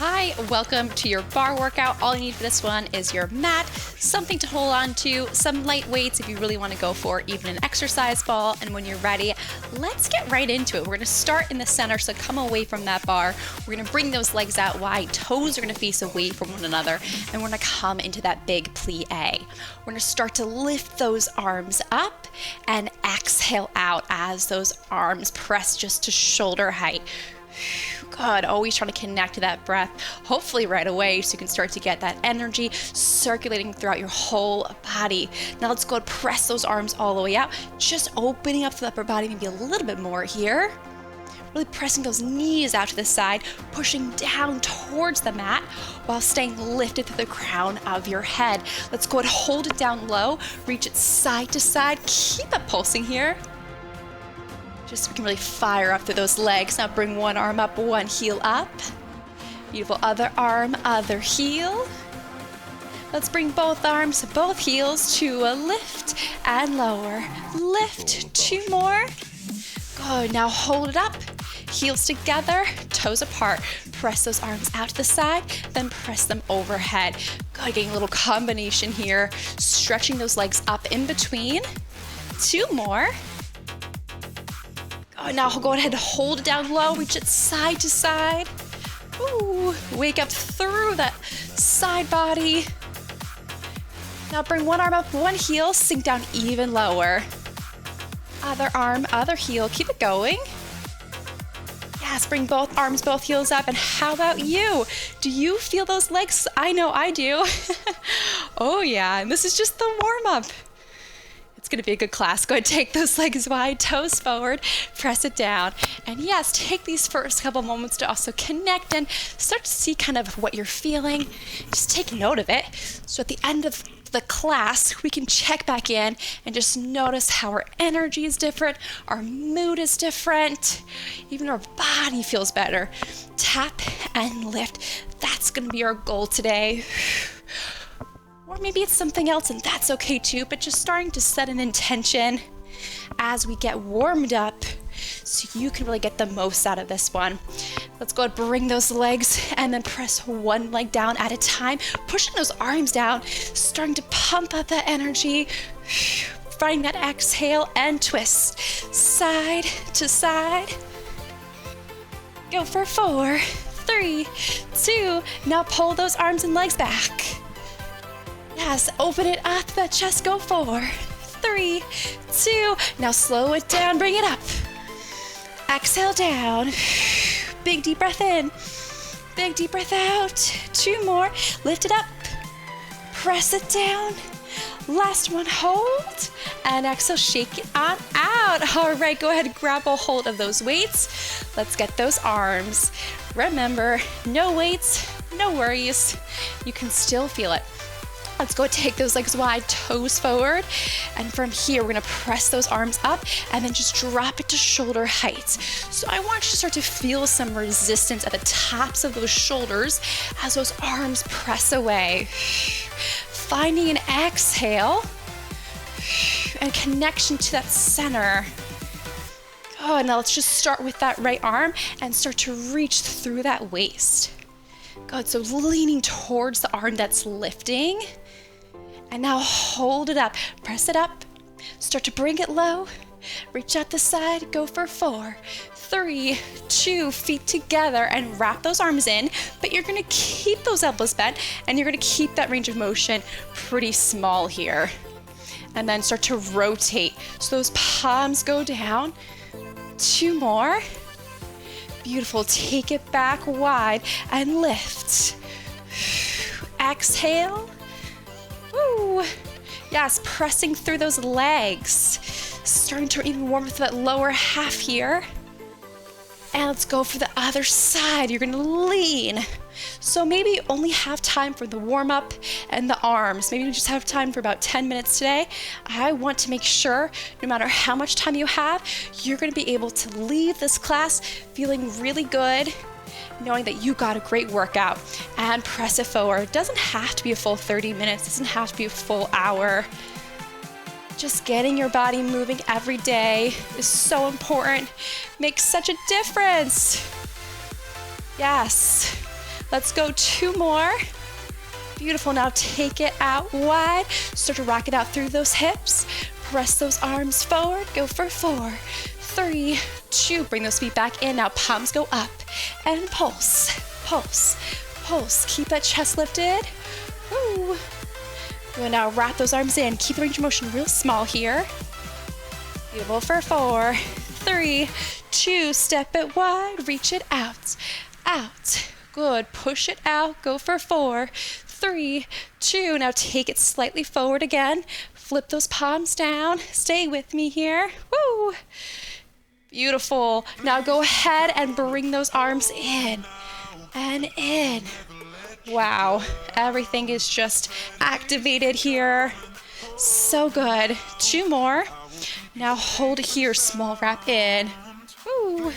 Hi, welcome to your bar workout. All you need for this one is your mat, something to hold on to, some light weights if you really want to go for even an exercise ball. And when you're ready, let's get right into it. We're going to start in the center, so come away from that bar. We're going to bring those legs out wide, toes are going to face away from one another, and we're going to come into that big plie. We're going to start to lift those arms up and exhale out as those arms press just to shoulder height. Good, always trying to connect to that breath, hopefully right away, so you can start to get that energy circulating throughout your whole body. Now let's go and press those arms all the way out, just opening up the upper body maybe a little bit more here. Really pressing those knees out to the side, pushing down towards the mat while staying lifted to the crown of your head. Let's go and hold it down low, reach it side to side, keep it pulsing here. Just so we can really fire up through those legs. Now bring one arm up, one heel up. Beautiful, other arm, other heel. Let's bring both arms, both heels to a lift and lower. Lift, two more. Good, now hold it up. Heels together, toes apart. Press those arms out to the side, then press them overhead. Good, getting a little combination here. Stretching those legs up in between. Two more. Now go ahead and hold it down low, reach it side to side. Ooh, wake up through that side body. Now bring one arm up, one heel, sink down even lower. Other arm, other heel, keep it going. Yes, bring both arms, both heels up. And how about you? Do you feel those legs? I know I do. Oh yeah, and this is just the warm up. It's going to be a good class. Go ahead, take those legs wide, toes forward, press it down. And yes, take these first couple moments to also connect and start to see kind of what you're feeling. Just take note of it. So at the end of the class, we can check back in and just notice how our energy is different, our mood is different, even our body feels better. Tap and lift. That's going to be our goal today. Or maybe it's something else, and that's okay too, but just starting to set an intention as we get warmed up so you can really get the most out of this one. Let's go and bring those legs and then press one leg down at a time, pushing those arms down, starting to pump up that energy, finding that exhale and twist, side to side. Go for 4, 3, 2, now pull those arms and legs back. Yes, open it up, that chest, go 4, 3, 2, now slow it down, bring it up. Exhale down, big deep breath in, big deep breath out. 2 more, lift it up, press it down. Last one, hold, and exhale, shake it on out. All right, go ahead and grab a hold of those weights. Let's get those arms. Remember, no weights, no worries. You can still feel it. Let's go take those legs wide, toes forward. And from here, we're gonna press those arms up and then just drop it to shoulder height. So I want you to start to feel some resistance at the tops of those shoulders as those arms press away. Finding an exhale and connection to that center. Oh, now let's just start with that right arm and start to reach through that waist. Good, so leaning towards the arm that's lifting. And now hold it up, press it up, start to bring it low, reach out the side, go for 4, 3, 2, feet together and wrap those arms in, but you're gonna keep those elbows bent and you're gonna keep that range of motion pretty small here. And then start to rotate, so those palms go down. 2 more. Beautiful, take it back wide and lift. Exhale. Woo. Yes, pressing through those legs. Starting to even warm up that lower half here. And let's go for the other side. You're gonna lean. So maybe you only have time for the warm up and the arms. Maybe you just have time for about 10 minutes today. I want to make sure, no matter how much time you have, you're gonna be able to leave this class feeling really good, knowing that you got a great workout, and press it forward. It doesn't have to be a full 30 minutes. It doesn't have to be a full hour. Just getting your body moving every day is so important. Makes such a difference. Yes. Let's go 2 more. Beautiful, now take it out wide. Start to rock it out through those hips. Press those arms forward, go for 4, 3, 2. Bring those feet back in, now palms go up. And pulse, pulse, pulse. Keep that chest lifted. Woo. Good, now wrap those arms in. Keep the range of motion real small here. Beautiful for 4, 3, 2. Step it wide, reach it out, out. Good, push it out, go for 4, 3, 2. Now take it slightly forward again. Flip those palms down. Stay with me here. Woo! Beautiful. Now go ahead and bring those arms in and in. Wow, everything is just activated here. So good. 2 more. Now hold it here, small wrap in. Woo!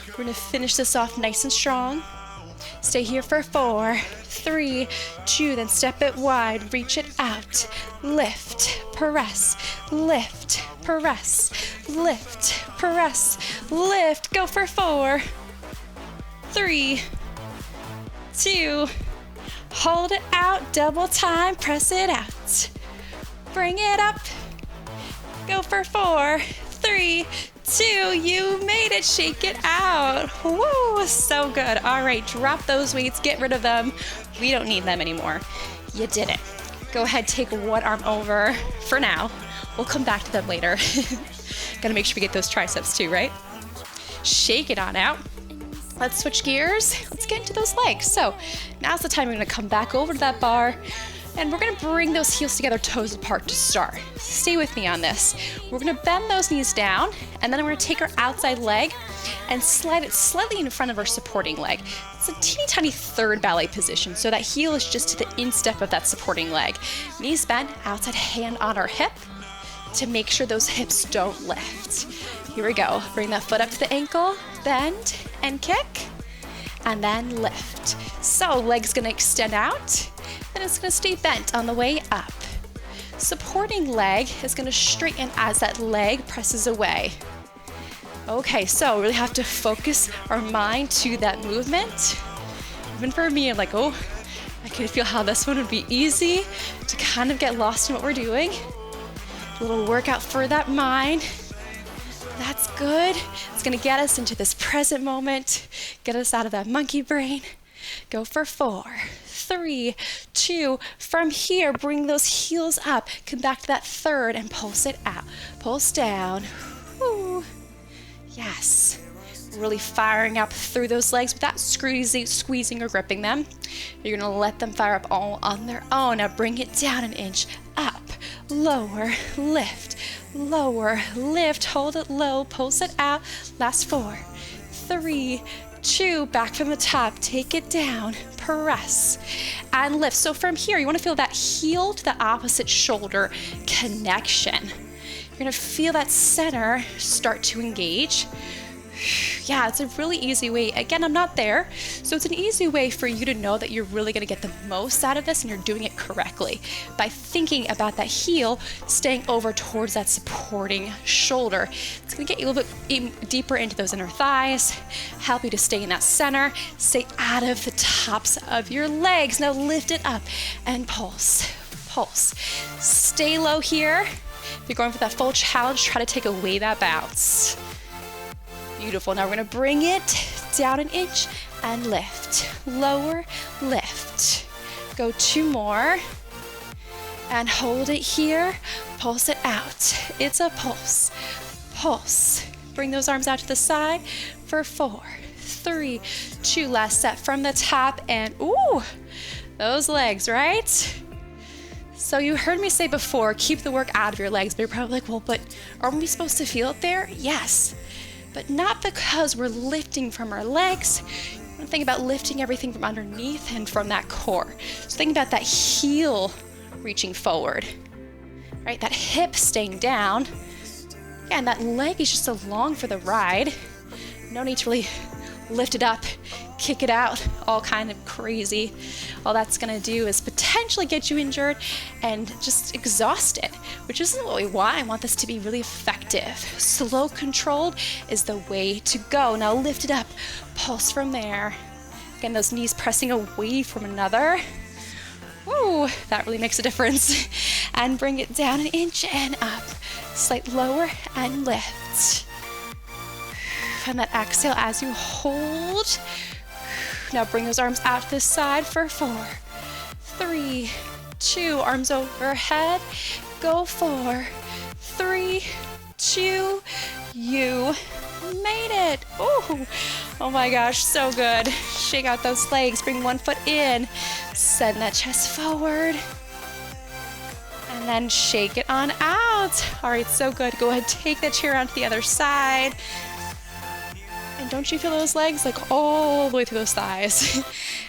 We're gonna finish this off nice and strong. Stay here for 4, 3, 2, then step it wide, reach it out, lift, press, lift, press, lift, press, lift, go for 4, 3, 2, hold it out, double time, press it out, bring it up, go for 4, 3, 2, you made it, shake it out. Woo, so good. All right, drop those weights, get rid of them. We don't need them anymore. You did it. Go ahead, take one arm over for now. We'll come back to them later. Gotta make sure we get those triceps too, right? Shake it on out. Let's switch gears. Let's get into those legs. So now's the time we're gonna come back over to that bar. And we're gonna bring those heels together, toes apart to start. Stay with me on this. We're gonna bend those knees down, and then we're gonna take our outside leg and slide it slightly in front of our supporting leg. It's a teeny tiny third ballet position, so that heel is just to the instep of that supporting leg. Knees bent, outside hand on our hip to make sure those hips don't lift. Here we go. Bring that foot up to the ankle, bend and kick, and then lift. So leg's gonna extend out, and it's gonna stay bent on the way up. Supporting leg is gonna straighten as that leg presses away. Okay, so really have to focus our mind to that movement. Even for me, I'm like, oh, I can feel how this one would be easy to kind of get lost in what we're doing. A little workout for that mind. That's good. It's gonna get us into this present moment, get us out of that monkey brain. Go for 4, 3, 2. From here, bring those heels up. Come back to that third and pulse it out. Pulse down. Woo. Yes. Really firing up through those legs without squeezing or gripping them. You're gonna let them fire up all on their own. Now bring it down an inch. Up, lower, lift, lower, lift. Hold it low, pulse it out. Last 4, 3, 2, back from the top, take it down, press, and lift. So from here, you want to feel that heel to the opposite shoulder connection. You're gonna feel that center start to engage. Yeah, it's a really easy way. Again, I'm not there, so it's an easy way for you to know that you're really gonna get the most out of this and you're doing it correctly by thinking about that heel staying over towards that supporting shoulder. It's gonna get you a little bit deeper into those inner thighs, help you to stay in that center, stay out of the tops of your legs. Now lift it up and pulse, pulse. Stay low here. If you're going for that full challenge, try to take away that bounce. Beautiful. Now we're going to bring it down an inch and lift. Lower, lift. Go 2 more. And hold it here. Pulse it out. It's a pulse. Pulse. Bring those arms out to the side for 4, 3, 2. Last set from the top. And ooh, those legs, right? So you heard me say before, keep the work out of your legs. But you're probably like, well, but aren't we supposed to feel it there? Yes. But not because we're lifting from our legs. You want to think about lifting everything from underneath and from that core. So think about that heel reaching forward, right? That hip staying down. Yeah, and that leg is just along for the ride. No need to really lift it up, kick it out, all kind of crazy. All that's gonna do is potentially get you injured and just exhausted, which isn't what we want. I want this to be really effective. Slow, controlled is the way to go. Now lift it up, pulse from there. Again, those knees pressing away from another. Ooh, that really makes a difference. And bring it down an inch and up. Slight lower and lift. Find that exhale as you hold. Now bring those arms out to the side for 4, 3, 2, arms overhead. Go 4, 3, 2, you made it. Oh my gosh, so good. Shake out those legs, bring one foot in, send that chest forward, and then shake it on out. All right, so good. Go ahead, take that chair onto the other side. And don't you feel those legs like all the way through those thighs?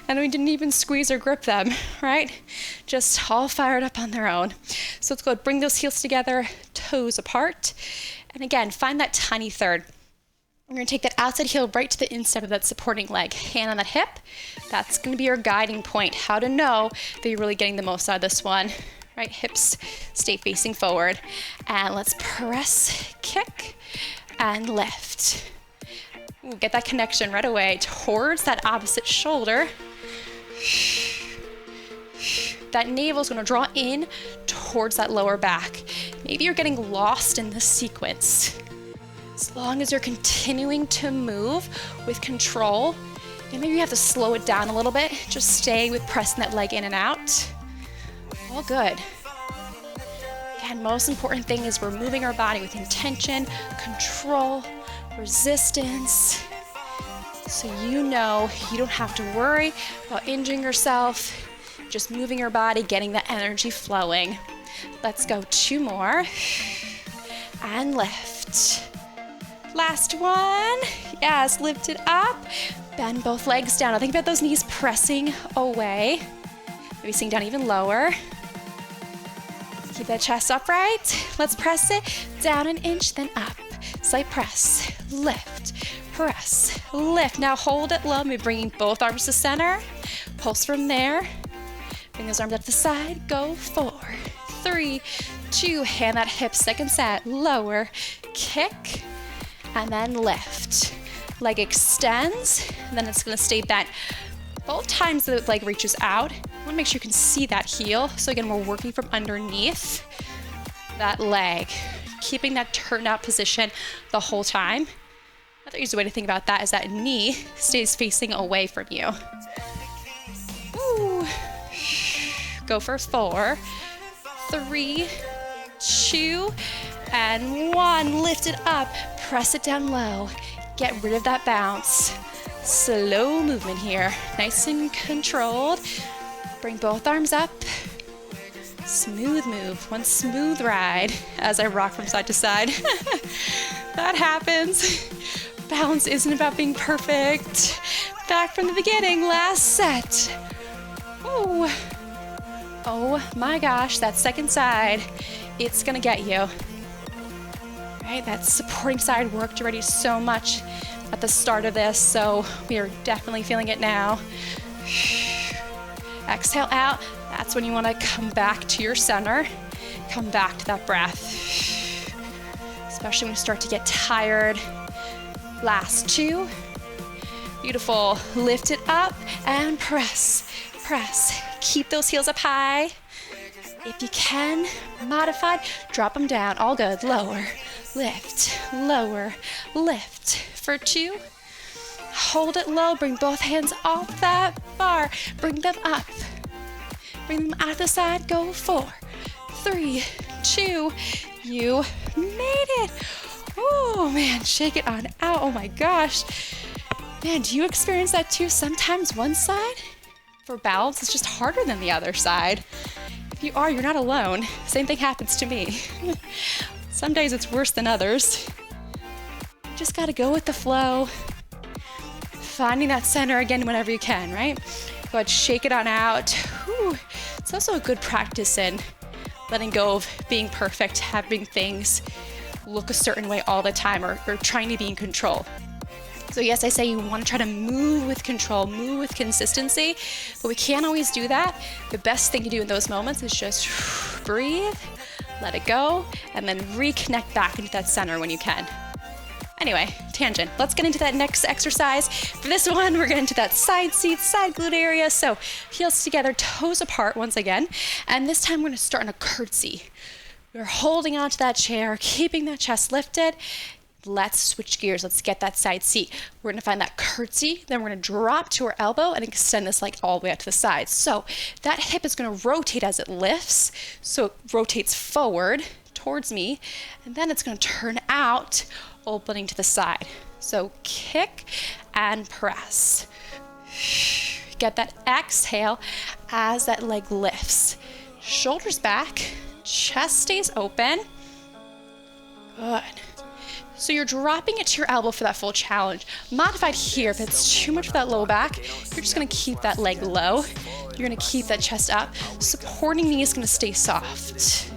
And we didn't even squeeze or grip them, right? Just all fired up on their own. So let's go ahead, bring those heels together, toes apart. And again, find that tiny third. We're gonna take that outside heel right to the inside of that supporting leg. Hand on that hip. That's gonna be your guiding point. How to know that you're really getting the most out of this one, right? Hips stay facing forward. And let's press, kick, and lift. Ooh, get that connection right away towards that opposite shoulder. That navel is going to draw in towards that lower back. Maybe you're getting lost in this sequence. As long as you're continuing to move with control, and maybe you have to slow it down a little bit, just stay with pressing that leg in and out. All good. Again, most important thing is we're moving our body with intention, control, resistance, so you know you don't have to worry about injuring yourself, just moving your body, getting that energy flowing. Let's go 2 more, and lift. Last one, yes, lift it up, bend both legs down. Now think about those knees pressing away, maybe sink down even lower. Keep that chest upright. Let's press it down an inch, then up. Slight press, lift, press, lift. Now hold it low, maybe bringing both arms to center. Pulse from there. Bring those arms up to the side. Go 4, 3, 2. Hand that hip, second set. Lower, kick, and then lift. Leg extends, and then it's gonna stay bent. Both times the leg reaches out. I wanna make sure you can see that heel. So again, we're working from underneath that leg. Keeping that turned out position the whole time. Another easy way to think about that is that knee stays facing away from you. Ooh. Go for 4, 3, 2, and 1. Lift it up, press it down low. Get rid of that bounce. Slow movement here, nice and controlled. Bring both arms up. Smooth move, one smooth ride as I rock from side to side. That happens. Balance isn't about being perfect. Back from the beginning, last set. Ooh. Oh my gosh, that second side, it's gonna get you. Right, that supporting side worked already so much at the start of this, so we are definitely feeling it now. Exhale out. That's when you want to come back to your center, come back to that breath, especially when you start to get tired. Last 2. Beautiful. Lift it up and press, press. Keep those heels up high. If you can, modified, drop them down. All good. Lower, lift, lower, lift. For 2. Hold it low. Bring both hands off that bar. Bring them up. Bring them out the side. Go 4, 3, 2. You made it. Oh man, shake it on out. Oh my gosh. Man, do you experience that too? Sometimes one side for balance is just harder than the other side. If you are, you're not alone. Same thing happens to me. Some days it's worse than others. You just gotta go with the flow. Finding that center again whenever you can, right? Go ahead, shake it on out. Whew. It's also a good practice in letting go of being perfect, having things look a certain way all the time, or trying to be in control. So yes, I say you want to try to move with control, move with consistency, but we can't always do that. The best thing to do in those moments is just breathe, let it go, and then reconnect back into that center when you can. Anyway, tangent. Let's get into that next exercise. For this one, we're getting into that side seat, side glute area. So heels together, toes apart once again. And this time we're gonna start in a curtsy. We're holding onto that chair, keeping that chest lifted. Let's switch gears. Let's get that side seat. We're gonna find that curtsy, then we're gonna drop to our elbow and extend this leg all the way out to the side. So that hip is gonna rotate as it lifts. So it rotates forward towards me, and then it's gonna turn out, opening to the side. So kick and press. Get that exhale as that leg lifts. Shoulders back, chest stays open. Good. So you're dropping it to your elbow for that full challenge. Modified here, if it's too much for that low back, you're just gonna keep that leg low. You're gonna keep that chest up. Supporting knee is gonna stay soft.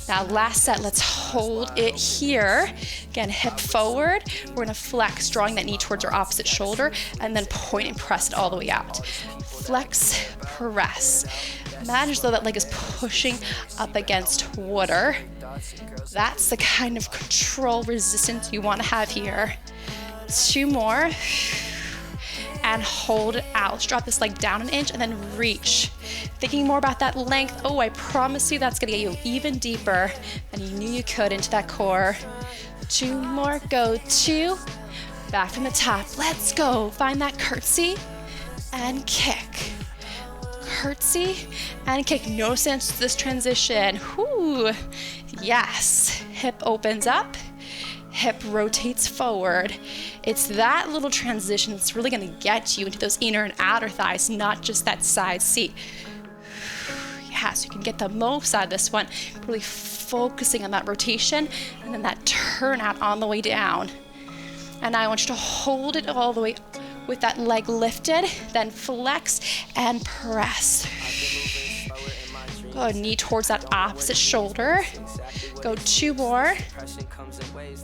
Now last set, let's hold it here. Again, hip forward. We're gonna flex, drawing that knee towards our opposite shoulder, and then point and press it all the way out. Flex, press. Imagine as though that leg is pushing up against water. That's the kind of control resistance you want to have here. 2 more. And hold it out. Let's drop this leg down an inch and then reach. Thinking more about that length. Oh, I promise you that's gonna get you even deeper than you knew you could into that core. 2 more, go 2. Back from the top, let's go. Find that curtsy and kick. Curtsy and kick. No sense to this transition. Whoo, yes. Hip opens up, hip rotates forward. It's that little transition that's really gonna get you into those inner and outer thighs, not just that side seat. Yeah, so you can get the most out of this one, really focusing on that rotation and then that turn out on the way down. And I want you to hold it all the way with that leg lifted, then flex and press. Go knee towards that opposite shoulder. Go 2 more.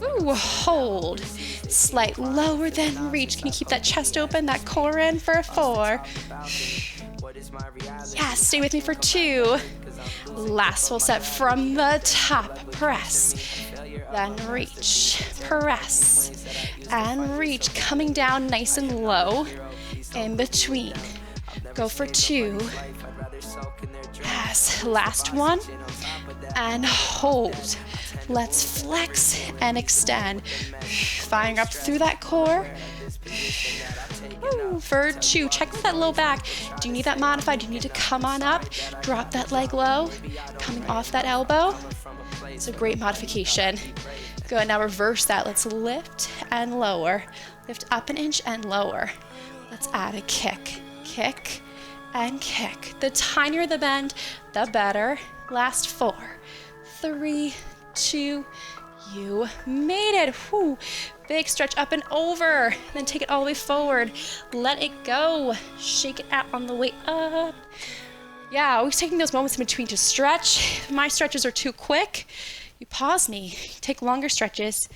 Ooh, hold. Slight lower, then reach. Can you keep that chest open, that core in for 4? Yeah, stay with me for 2. Last full set from the top. Press, then reach. Press, and reach. Coming down nice and low. In between. Go for 2. Yes, last one. And hold. Let's flex and extend. Firing up through that core. Ooh, for 2. Check out that low back. Do you need that modified? Do you need to come on up? Drop that leg low. Coming off that elbow. It's a great modification. Good, now reverse that. Let's lift and lower. Lift up an inch and lower. Let's add a kick. Kick and kick. The tinier the bend, the better. Last 4, 3, 2, you made it. Whew. Big stretch up and over. Then take it all the way forward. Let it go. Shake it out on the way up. Yeah, always taking those moments in between to stretch. If my stretches are too quick, you pause me. Take longer stretches.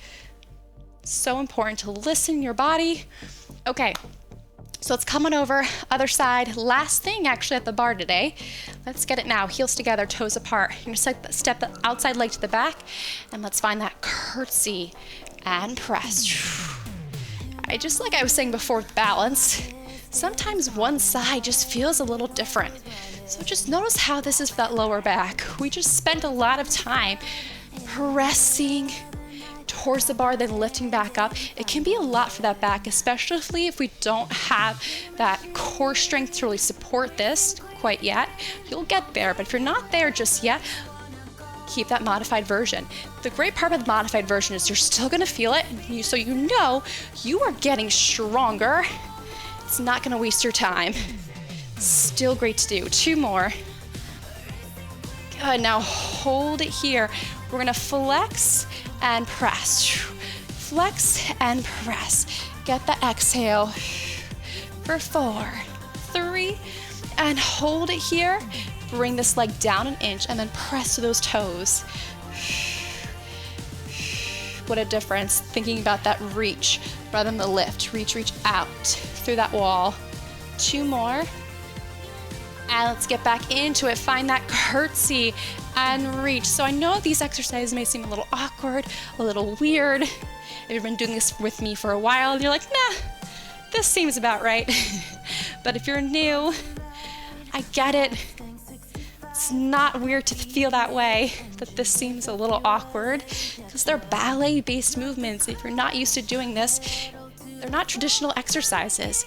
So important to listen to your body. Okay. So let's come on over, other side. Last thing actually at the bar today. Let's get it now. Heels together, toes apart. You're gonna step the outside leg to the back, and let's find that curtsy and press. Just like I was saying before with balance, sometimes one side just feels a little different. So just notice how this is for that lower back. We just spent a lot of time pressing towards the bar, then lifting back up. It can be a lot for that back, especially if we don't have that core strength to really support this quite yet. You'll get there, but if you're not there just yet, keep that modified version. The great part of the modified version is you're still gonna feel it, so you know you are getting stronger. It's not gonna waste your time. Still great to do. 2 more. Good, now hold it here. We're gonna flex and press. Flex and press. Get the exhale for 4, 3, and hold it here. Bring this leg down an inch and then press to those toes. What a difference thinking about that reach rather than the lift. Reach out through that wall. 2 more. And let's get back into it. Find that curtsy and reach. So I know these exercises may seem a little awkward, a little weird. If you've been doing this with me for a while, you're like, nah, this seems about right. But if you're new, I get it. It's not weird to feel that way, that this seems a little awkward, because they're ballet-based movements. If you're not used to doing this, they're not traditional exercises.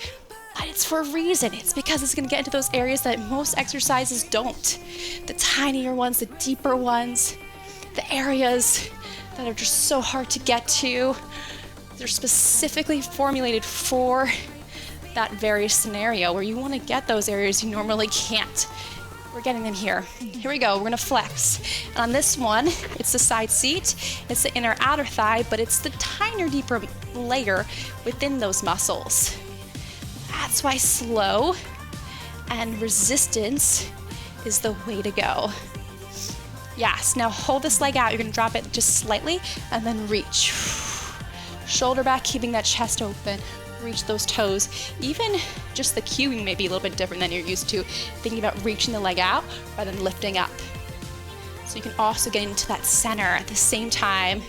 But it's for a reason. It's because it's going to get into those areas that most exercises don't. The tinier ones, the deeper ones, the areas that are just so hard to get to. They're specifically formulated for that very scenario where you want to get those areas you normally can't. We're getting them here. Here we go. We're going to flex. And on this one, it's the side seat. It's the inner outer thigh, but it's the tinier, deeper layer within those muscles. That's why slow and resistance is the way to go. Yes, now hold this leg out. You're gonna drop it just slightly and then reach. Shoulder back, keeping that chest open. Reach those toes. Even just the cueing may be a little bit different than you're used to. Thinking about reaching the leg out rather than lifting up. So you can also get into that center at the same time.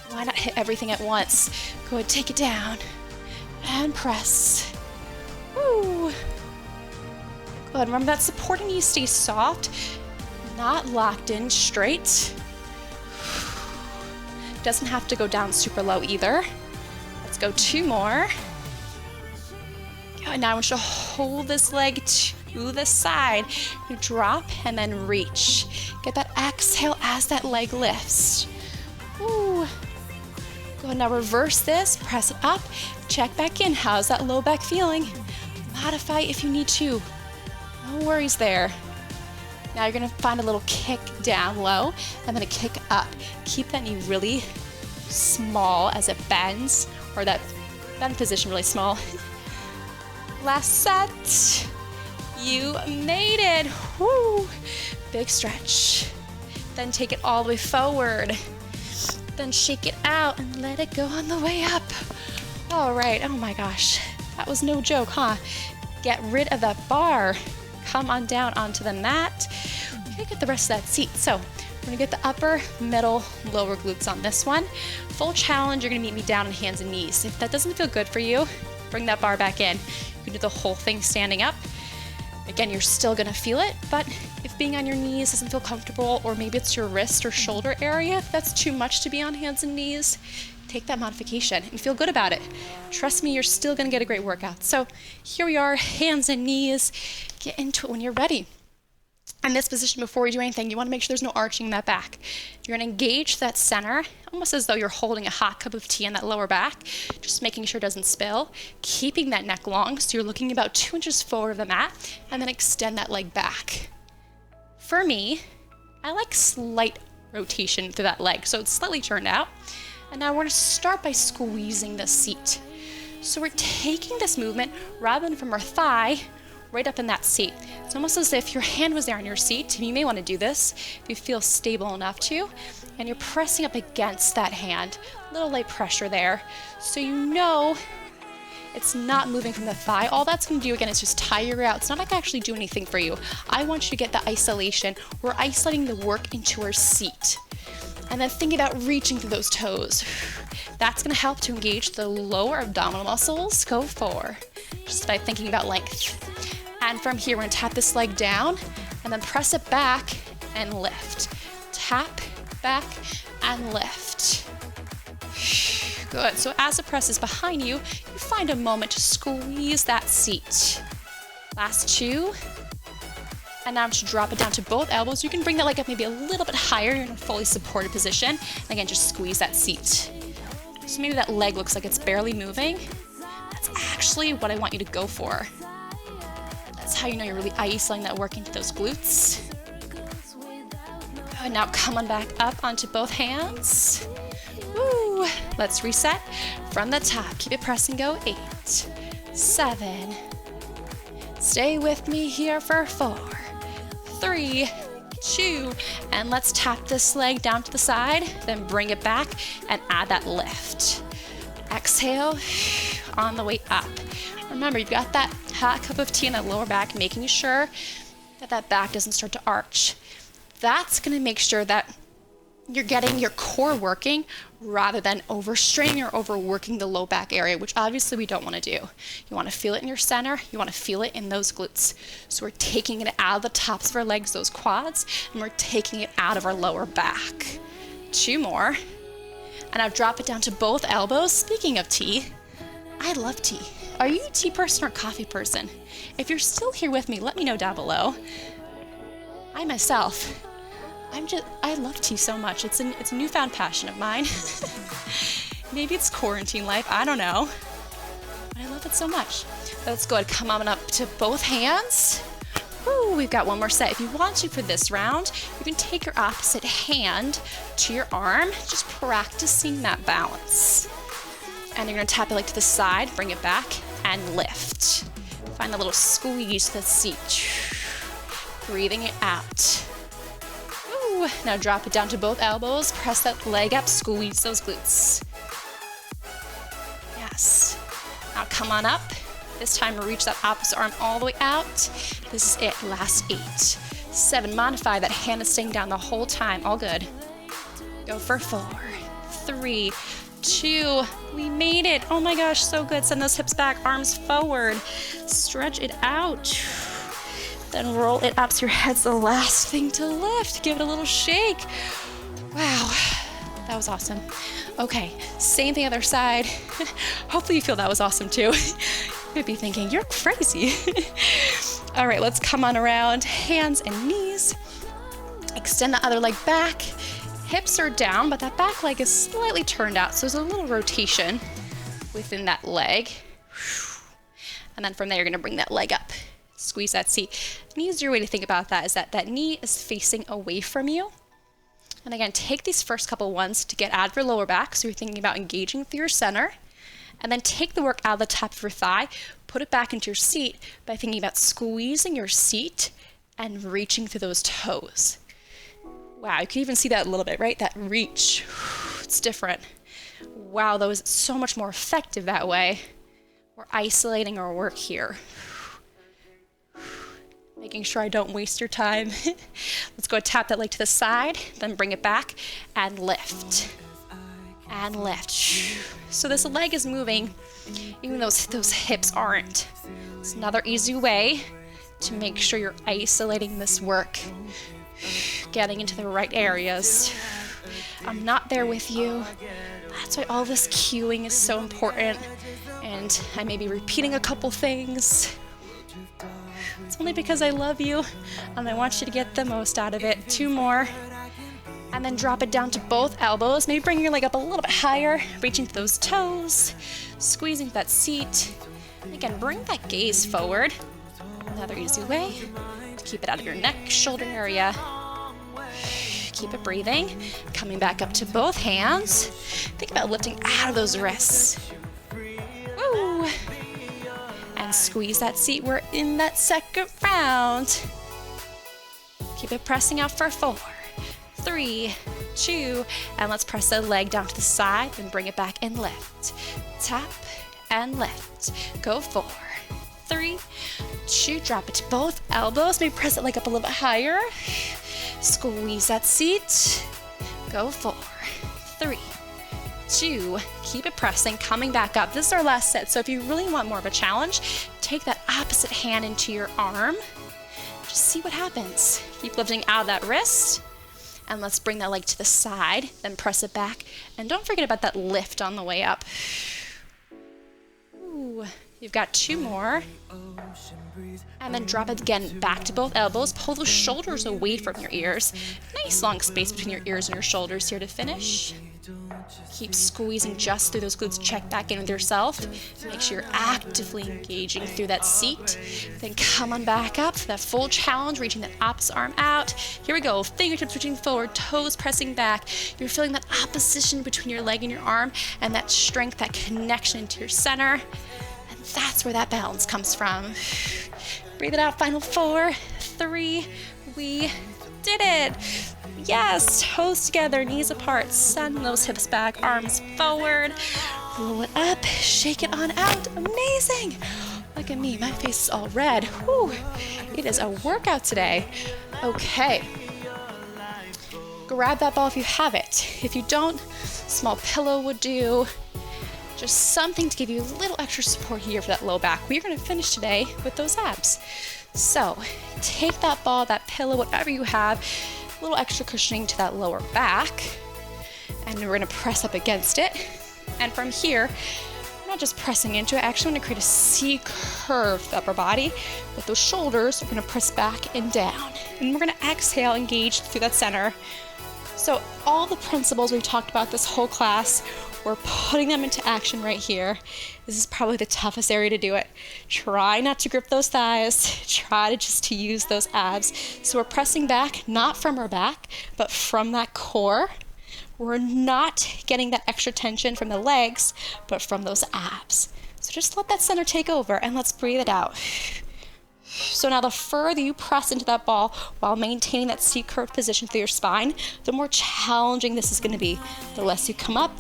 Why not hit everything at once? Go ahead, take it down and press. Woo. Good. Remember that supporting knee stays soft, not locked in straight. Doesn't have to go down super low either. Let's go 2 more. Good. Now I want you to hold this leg to the side. You drop and then reach. Get that exhale as that leg lifts. Woo. Good. Now reverse this. Press it up. Check back in. How's that low back feeling? Modify if you need to. No worries there. Now you're gonna find a little kick down low and then a kick up. Keep that knee really small as it bends, or that bend position really small. Last set. You made it. Woo! Big stretch. Then take it all the way forward. Then shake it out and let it go on the way up. All right. Oh my gosh. That was no joke, huh? Get rid of that bar. Come on down onto the mat. We're gonna get the rest of that seat. So we're gonna get the upper, middle, lower glutes on this one. Full challenge, you're gonna meet me down on hands and knees. If that doesn't feel good for you, bring that bar back in. You can do the whole thing standing up. Again, you're still gonna feel it, but if being on your knees doesn't feel comfortable, or maybe it's your wrist or shoulder area, if that's too much to be on hands and knees, take that modification and feel good about it. Trust me, you're still gonna get a great workout. So here we are, hands and knees. Get into it when you're ready. In this position, before we do anything, you wanna make sure there's no arching in that back. You're gonna engage that center, almost as though you're holding a hot cup of tea in that lower back, just making sure it doesn't spill, keeping that neck long, so you're looking about 2 inches forward of the mat, and then extend that leg back. For me, I like slight rotation through that leg, so it's slightly turned out. And now we're gonna start by squeezing the seat. So we're taking this movement rather than from our thigh right up in that seat. It's almost as if your hand was there on your seat. You may want to do this if you feel stable enough to. And you're pressing up against that hand. A little light pressure there. So you know it's not moving from the thigh. All that's going to do, again, is just tire you out. It's not like I actually do anything for you. I want you to get the isolation. We're isolating the work into our seat. And then thinking about reaching through those toes. That's gonna help to engage the lower abdominal muscles. Go for. Just by thinking about length. And from here, we're gonna tap this leg down and then press it back and lift. Tap, back, and lift. Good, so as it presses behind you, you find a moment to squeeze that seat. Last 2. And now I'm just drop it down to both elbows. You can bring that leg up maybe a little bit higher. You're in a fully supported position. And again, just squeeze that seat. So maybe that leg looks like it's barely moving. That's actually what I want you to go for. That's how you know you're really isolating that work into those glutes. Good, now come on back up onto both hands. Woo! Let's reset from the top. Keep it press and go. 8, 7. Stay with me here for 4, 3, 2, and let's tap this leg down to the side, then bring it back and add that lift. Exhale on the way up. Remember, you've got that hot cup of tea in that lower back, making sure that back doesn't start to arch. That's gonna make sure that you're getting your core working rather than overstraining or overworking the low back area, which obviously we don't want to do. You want to feel it in your center. You want to feel it in those glutes. So we're taking it out of the tops of our legs, those quads, and we're taking it out of our lower back. 2 more. And now drop it down to both elbows. Speaking of tea, I love tea. Are you a tea person or a coffee person? If you're still here with me, let me know down below. I myself, I love tea so much. It's a newfound passion of mine. Maybe it's quarantine life, I don't know. But I love it so much. Let's go ahead, come on up to both hands. Woo, we've got one more set. If you want to for this round, you can take your opposite hand to your arm, just practicing that balance. And you're gonna tap it like to the side, bring it back, and lift. Find a little squeeze to the seat. Breathing it out. Ooh. Now drop it down to both elbows, press that leg up, squeeze those glutes. Yes. Now come on up. This time reach that opposite arm all the way out. This is it, last 8. 7, modify that hand is staying down the whole time, all good. Go for 4, 3, 2, we made it. Oh my gosh, so good. Send those hips back, arms forward. Stretch it out. Then roll it up so your head's the last thing to lift. Give it a little shake. Wow, that was awesome. Okay, same thing other side. Hopefully you feel that was awesome too. You might be thinking, you're crazy. All right, let's come on around, hands and knees. Extend the other leg back. Hips are down, but that back leg is slightly turned out, so there's a little rotation within that leg. And then from there, you're gonna bring that leg up. Squeeze that seat. An easier way to think about that is that that knee is facing away from you. And again, take these first couple ones to get out of your lower back, so you're thinking about engaging through your center. And then take the work out of the top of your thigh, put it back into your seat by thinking about squeezing your seat and reaching through those toes. Wow, you can even see that a little bit, right? That reach, it's different. Wow, that was so much more effective that way. We're isolating our work here. Making sure I don't waste your time. Let's go tap that leg to the side, then bring it back and lift. And lift. So this leg is moving, even though those hips aren't. It's another easy way to make sure you're isolating this work, getting into the right areas. I'm not there with you. That's why all this cueing is so important. And I may be repeating a couple things. It's only because I love you and I want you to get the most out of it. 2 more. And then drop it down to both elbows. Maybe bring your leg up a little bit higher, reaching to those toes, squeezing that seat. And again, bring that gaze forward. Another easy way to keep it out of your neck, shoulder area. Keep it breathing. Coming back up to both hands. Think about lifting out of those wrists. Woo! And squeeze that seat. We're in that second round. Keep it pressing out for 4, 3, 2, and let's press the leg down to the side, then bring it back and lift. Tap and lift. Go 4, 3, 2, drop it to both elbows. Maybe press it leg up a little bit higher. Squeeze that seat. Go 4, 3, 2, keep it pressing, coming back up. This is our last set, so if you really want more of a challenge, take that opposite hand into your arm. Just see what happens. Keep lifting out of that wrist. And let's bring that leg to the side, then press it back. And don't forget about that lift on the way up. Ooh, you've got 2 more. And then drop it again back to both elbows. Pull those shoulders away from your ears. Nice long space between your ears and your shoulders here to finish. Keep squeezing just through those glutes. Check back in with yourself. Make sure you're actively engaging through that seat. Then come on back up for that full challenge, reaching that opposite arm out. Here we go. Fingertips reaching forward, toes pressing back. You're feeling that opposition between your leg and your arm and that strength, that connection into your center. And that's where that balance comes from. Breathe it out. Final 4, 3. We did it. Yes, toes together, knees apart, send those hips back, arms forward, roll it up, shake it on out. Amazing. Look at me, my face is all red. Whew, it is a workout today. Okay. Grab that ball if you have it. If you don't, small pillow would do. Just something to give you a little extra support here for that low back. We're gonna finish today with those abs. So take that ball, that pillow, whatever you have, a little extra cushioning to that lower back, and we're gonna press up against it. And from here, we're not just pressing into it, actually I'm gonna create a C curve for the upper body. With those shoulders, we're gonna press back and down. And we're gonna exhale, engage through that center. So all the principles we've talked about this whole class, we're putting them into action right here. This is probably the toughest area to do it. Try not to grip those thighs. Try to use those abs. So we're pressing back, not from our back, but from that core. We're not getting that extra tension from the legs, but from those abs. So just let that center take over and let's breathe it out. So now the further you press into that ball while maintaining that C-curved position through your spine, the more challenging this is going to be. The less you come up,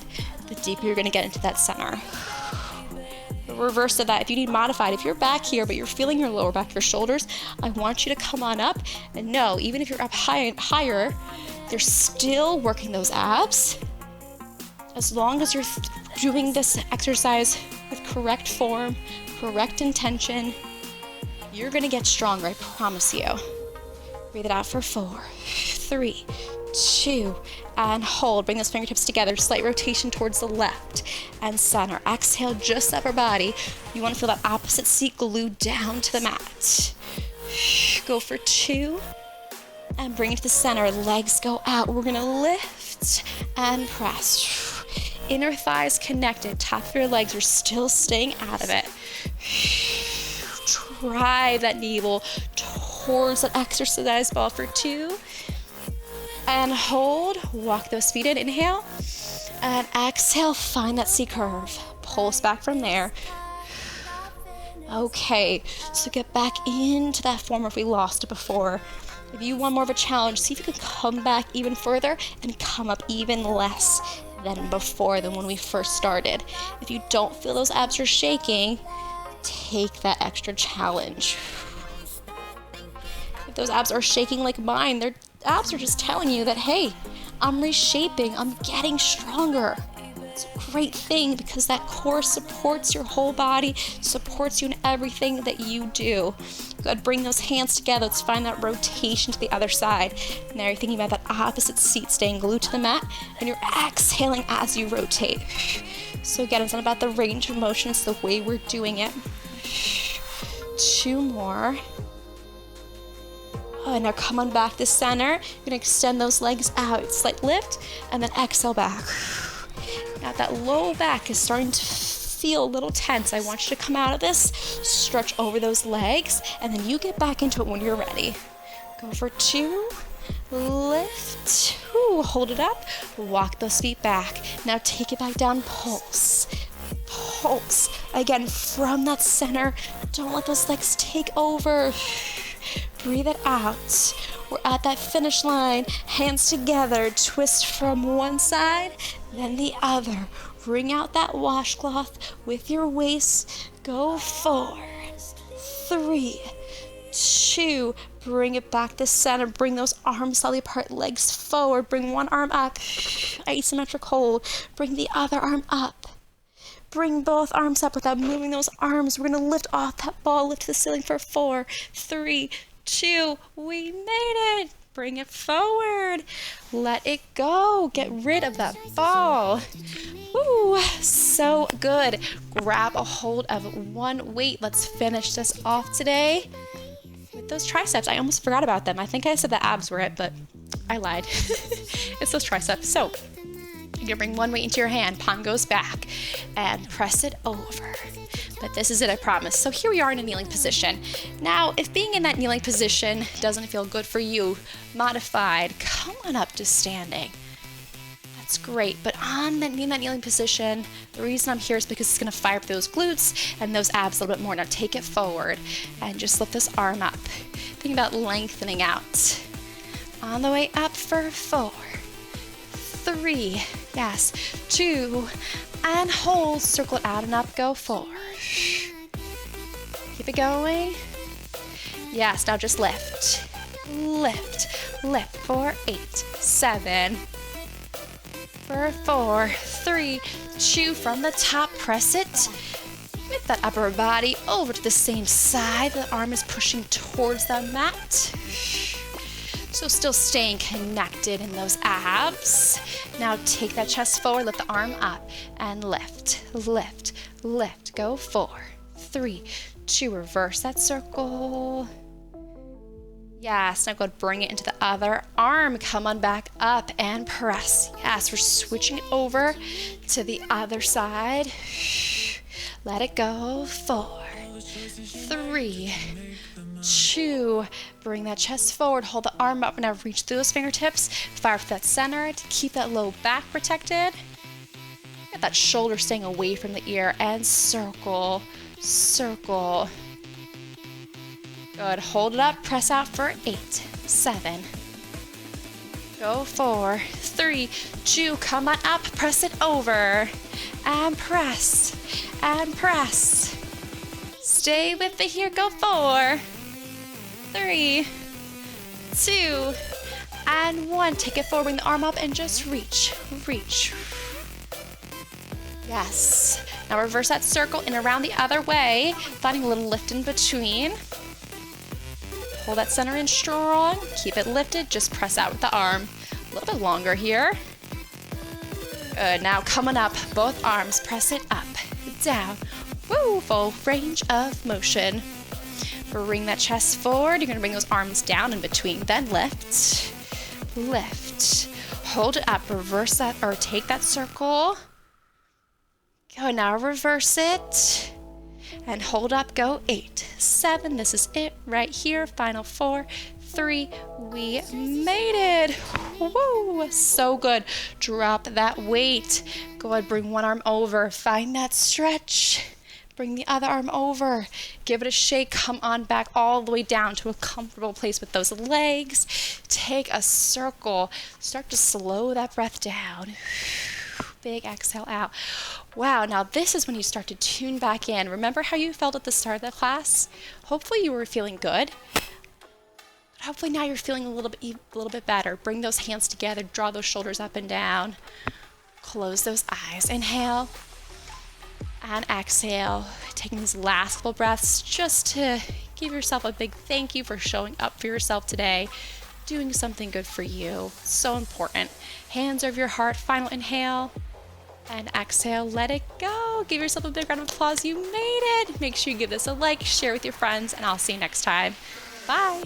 the deeper you're going to get into that center. The reverse of that, if you need modified, if you're back here but you're feeling your lower back, your shoulders, I want you to come on up and know, even if you're up higher, you're still working those abs. As long as you're doing this exercise with correct form, correct intention, you're gonna get stronger, I promise you. Breathe it out for 4, 3, 2, and hold. Bring those fingertips together, slight rotation towards the left and center. Exhale, just upper body. You wanna feel that opposite seat glued down to the mat. Go for 2, and bring it to the center. Legs go out. We're gonna lift and press. Inner thighs connected, top of your legs are still staying out of it. Drive that navel towards that exercise ball for 2. And hold, walk those feet in, inhale. And exhale, find that C curve. Pulse back from there. Okay, so get back into that form if we lost it before. If you want more of a challenge, see if you can come back even further and come up even less than before, than when we first started. If you don't feel those abs are shaking, take that extra challenge. If those abs are shaking like mine, their abs are just telling you that, hey, I'm reshaping, I'm getting stronger. It's a great thing because that core supports your whole body, supports you in everything that you do. Good, bring those hands together. Let's find that rotation to the other side. And there you're thinking about that opposite seat staying glued to the mat, and you're exhaling as you rotate. So again, it's not about the range of motion, it's the way we're doing it. 2 more. And now come on back to center. You're gonna extend those legs out. Slight lift, and then exhale back. Now that low back is starting to feel a little tense. I want you to come out of this, stretch over those legs, and then you get back into it when you're ready. Go for 2, lift, ooh, hold it up, walk those feet back. Now take it back down, pulse, pulse. Again, from that center, don't let those legs take over. Breathe it out. We're at that finish line, hands together, twist from one side, then the other. Bring out that washcloth with your waist. Go 4, 3, 2, bring it back to center. Bring those arms slightly apart, legs forward. Bring one arm up, asymmetric hold. Bring the other arm up. Bring both arms up without moving those arms. We're gonna lift off that ball, lift to the ceiling for 4, 3, 2, we made it. Bring it forward. Let it go. Get rid of that ball. Ooh, so good. Grab a hold of one weight. Let's finish this off today with those triceps. I almost forgot about them. I think I said the abs were it, but I lied. It's those triceps. So you're gonna bring one weight into your hand, palm goes back, and press it over. But this is it, I promise. So here we are in a kneeling position. Now, if being in that kneeling position doesn't feel good for you, modified, come on up to standing. That's great, but in that kneeling position, the reason I'm here is because it's gonna fire up those glutes and those abs a little bit more. Now take it forward and just lift this arm up. Think about lengthening out. On the way up for 4, 3, yes, 2, and hold, circle it out and up, go 4. it going. Yes, now just lift. Lift, lift for 8, 7, for 4, 3, 2, from the top, press it. With that upper body over to the same side. The arm is pushing towards the mat. So still staying connected in those abs. Now take that chest forward, lift the arm up, and lift, lift, lift. Go 4, 3, 2, reverse that circle. Yes, now go ahead, bring it into the other arm. Come on back up and press. Yes, we're switching it over to the other side. Let it go. 4, 3, 2. Bring that chest forward. Hold the arm up. Now reach through those fingertips. Fire for that center to keep that low back protected. Get that shoulder staying away from the ear. And circle, circle. Good. Hold it up. Press out for 8, 7. Go 4, 3, 2. Come on up. Press it over. And press. And press. Stay with it here. Go 4, 3, 2, and 1. Take it forward. Bring the arm up and just reach. Reach. Yes. Now reverse that circle and around the other way. Finding a little lift in between. Hold that center in strong. Keep it lifted. Just press out with the arm. A little bit longer here. Good. Now coming up, both arms. Press it up, down. Woo! Full range of motion. Bring that chest forward. You're going to bring those arms down in between. Then lift, lift. Hold it up. Reverse that, or take that circle. Go. Now reverse it. And hold up. Go 8, 7. This is it right here. Final 4, 3. We made it. Woo! So good. Drop that weight. Go ahead. Bring one arm over. Find that stretch. Bring the other arm over. Give it a shake. Come on back all the way down to a comfortable place with those legs. Take a circle. Start to slow that breath down. Big exhale out. Wow, now this is when you start to tune back in. Remember how you felt at the start of the class? Hopefully you were feeling good. But hopefully now you're feeling a little bit better. Bring those hands together. Draw those shoulders up and down. Close those eyes. Inhale. And exhale, taking these last couple breaths just to give yourself a big thank you for showing up for yourself today, doing something good for you. So important. Hands over your heart. Final inhale and exhale. Let it go. Give yourself a big round of applause. You made it. Make sure you give this a like, share with your friends, and I'll see you next time. Bye.